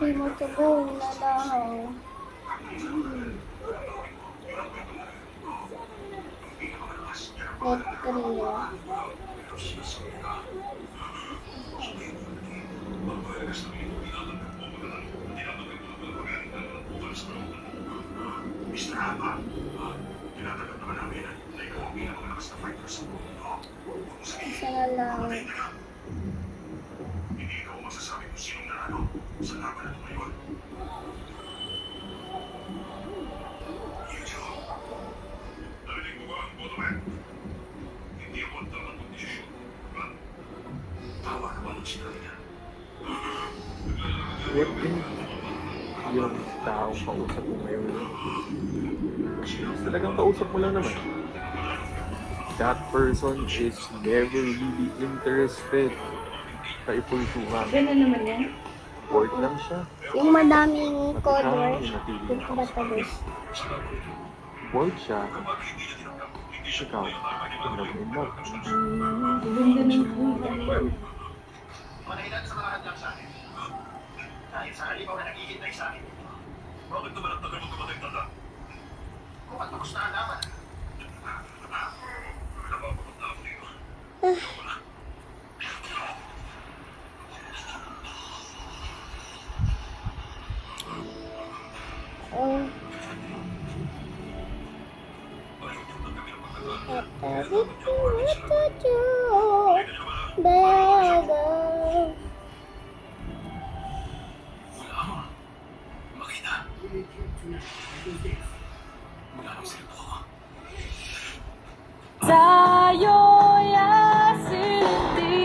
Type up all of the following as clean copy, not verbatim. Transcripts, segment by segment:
Tumutubong na daw. Net Korea. Mr. Hapa, tinatanggap naman namin na ikaw ang pinakamalakas na fighter sa mundo. Isa na lang. Hindi ikaw masasabi kung sinong nanalo sa laban natin ngayon. Yujo, narinig mo ba ang boto man? Hindi ako ang tamang magdesisyon. Tawa naman ang sinabi niya. Yep, yung taong kausap mo ngayon. Talagang kausap mo lang naman. That person is never really interested sa ipulsuhan. Gano'n naman yan? Bored lang siya. Yung madaming color. Yung batabos. Bored siya. Ikaw, in love in love. Ganda ng buhay. Manahilan sa mga hadlang sa akin. Dahil sa halimaw na naghihintay sa akin. Bakit naman ang tagal mo tumatay tanda? Kung at tapos na ang laban. Napapagod na ako dito. Oh. Bago. Makita. Wala nang silpo ko. Sa'yo'y asinti.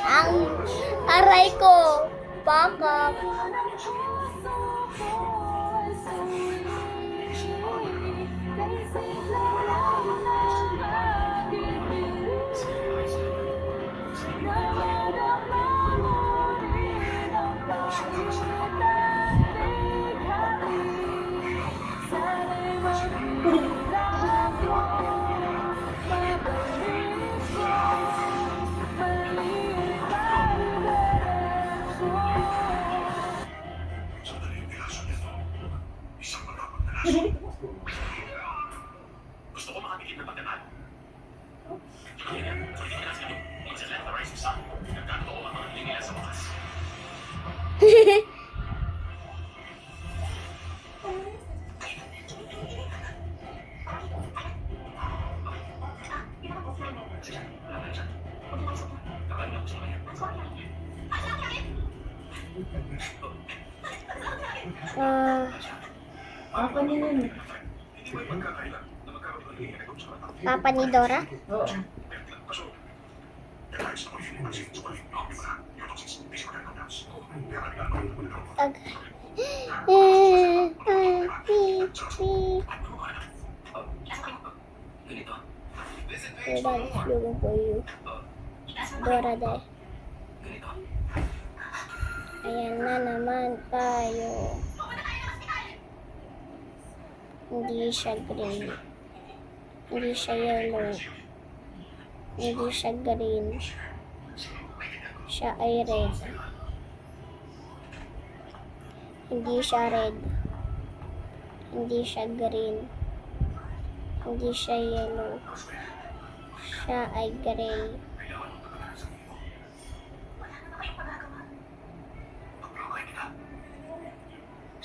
Ang aray ko. Baka. Sandali yung piraso nito. Isang matapang na laso. Gusto ko makabigit ng pagkakaan. It's a left the rising sun. Nagkatoo ang mga tingin sa bukas. Papa niya yun. Hindi ba yung magkakailan na magkaroon ng tingin sa mata? Papa ni Dora. Oo. Kaso, kailangan sa mga yung sige sukalit na ako na yung toxins, hindi siya magkakaunas. Kaya kanila ako yung punta ko. Ag. Ganito. Dora is looking for you. Dora de. Ganito. Ayan na naman tayo. Hindi siya green. Hindi siya yellow. Hindi siya green. Siya ay red. Hindi siya red. Hindi siya green. Hindi siya yellow. Siya ay gray. Pagpapakay kita.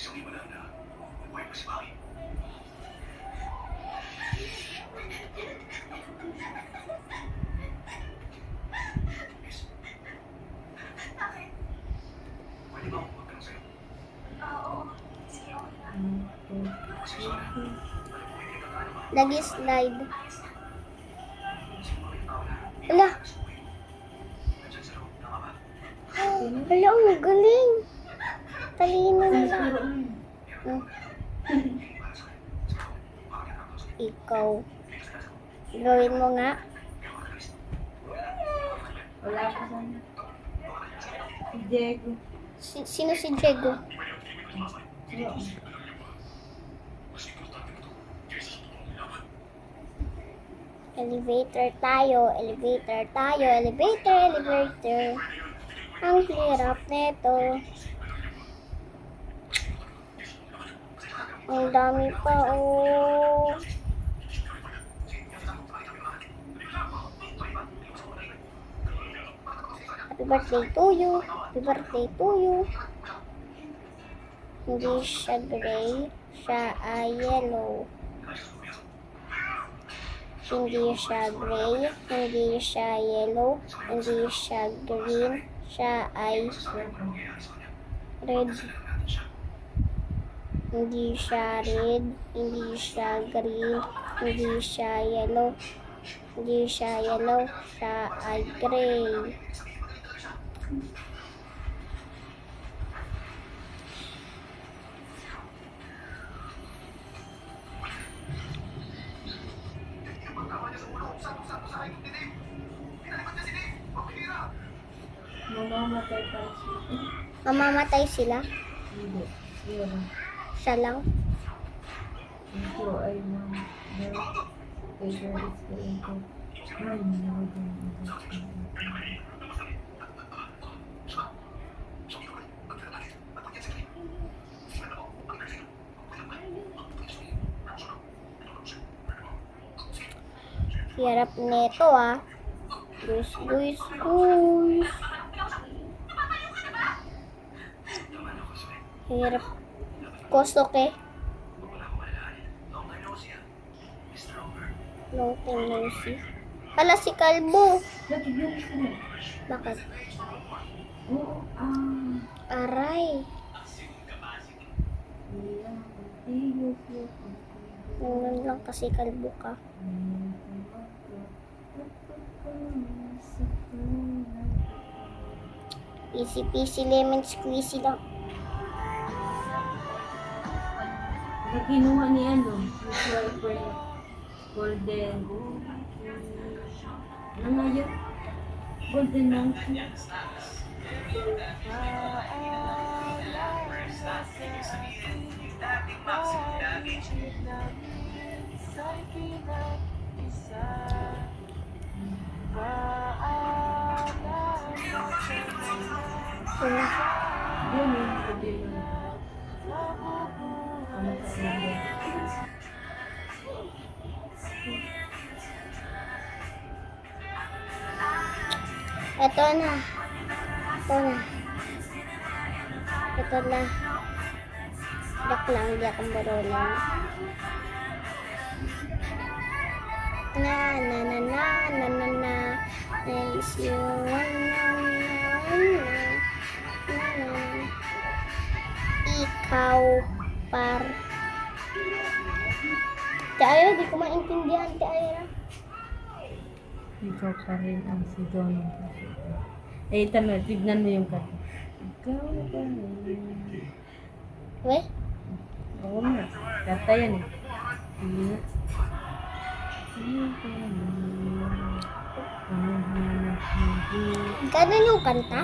Isang iba lang na buhay pa si Maki. Pwede ba ako magtanong sa'yo? Pasensya na. Hindi ka gaano ba? Lagi slide. Ala. Nandiyan sa loob, tama ba? Ala, ang galing. Talino nila. Hmm. Ikaw. Gawin mo nga. Wala pa sana. Si Diego. Sino si Diego? Oo. Elevator tayo, elevator tayo, elevator, elevator. Ang hirap nito. Ang dami pa, oh. Happy birthday to you. Happy birthday to you. Hindi siya gray, siya ay yellow. Hindi siya gray, hindi siya yellow, hindi siya green, siya ay red. Hindi siya red, hindi siya green, hindi siya yellow, hindi siya yellow, siya ay gray. Mamamatay pa siya. Mamamatay sila? Hindi. Yun. Siya lang? Ito ay favorite ko ito. Ay, Hirap neto ah. Guys, guys, guys. Hirap. Kosok eh. Long time no see. Hala si Kalbo. Nakigyan sila. Bakit? Oo. Aray. Nung lang kasi kalbo ka. Easy peasy lemon squeezy lang. Kinuha ni ano, usual for golden. Ano nga yun? Golden monkey. Yun yun. Ito na. Ito na. Ito na. Joke lang, hindi ako marunong. Na na na na na na na. Nice you. Na na na na. Ikaw par. Te Ayra, di ko maintindihan, Te Ayra. Ikaw pa rin ang si Donald. Eh, tanong, tignan mo yung kata. Ikaw pa rin. Weh? Oo nga. Kata yan eh. Sige. Ganun yung kanta?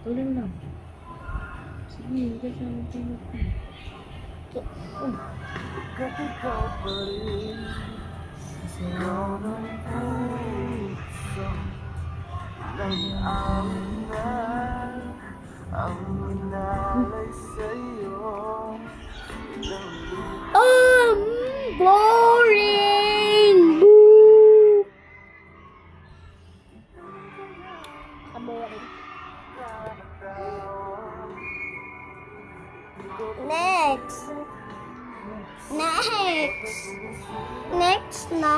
Tuloy lang. Sige, kasama tayo. Boring! Boo! Boring. Next. Next. Next na.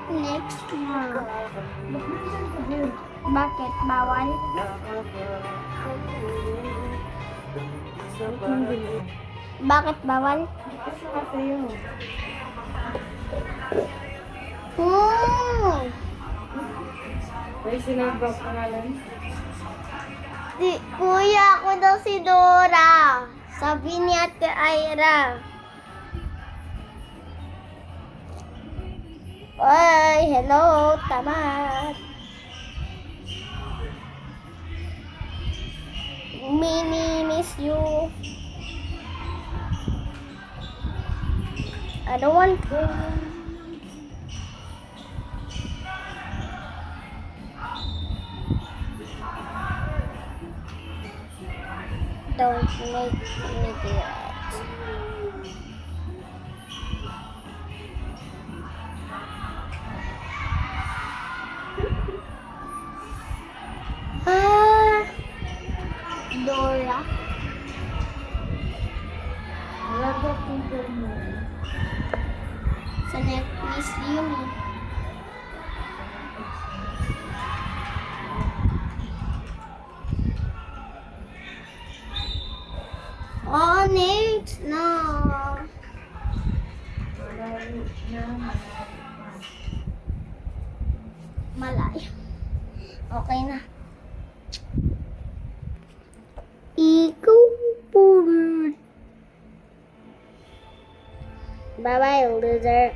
Next na. Bakit? Bawal? Bakit bawal? Kasi nga sa'yo. May sinabi ang pangalan? Di, kuya, ako daw si Dora. Sabi ni Ate Ayra. Oy, hello, tamat. Mini miss you. I don't want. Don't make me do it. Dora. Wala ba people mo? Sa necklace yun eh. Oh, next na. Malayo. Okay na. Ikaw po. Bye-bye, loser.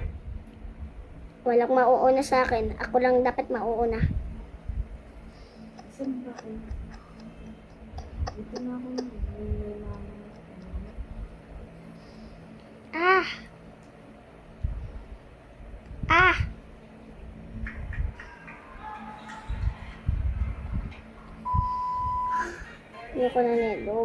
Walang mauuna sa akin. Ako lang dapat mauuna. Saan ba kayo? Dito na ako. Ah! Ah! Hindi ko na nilo.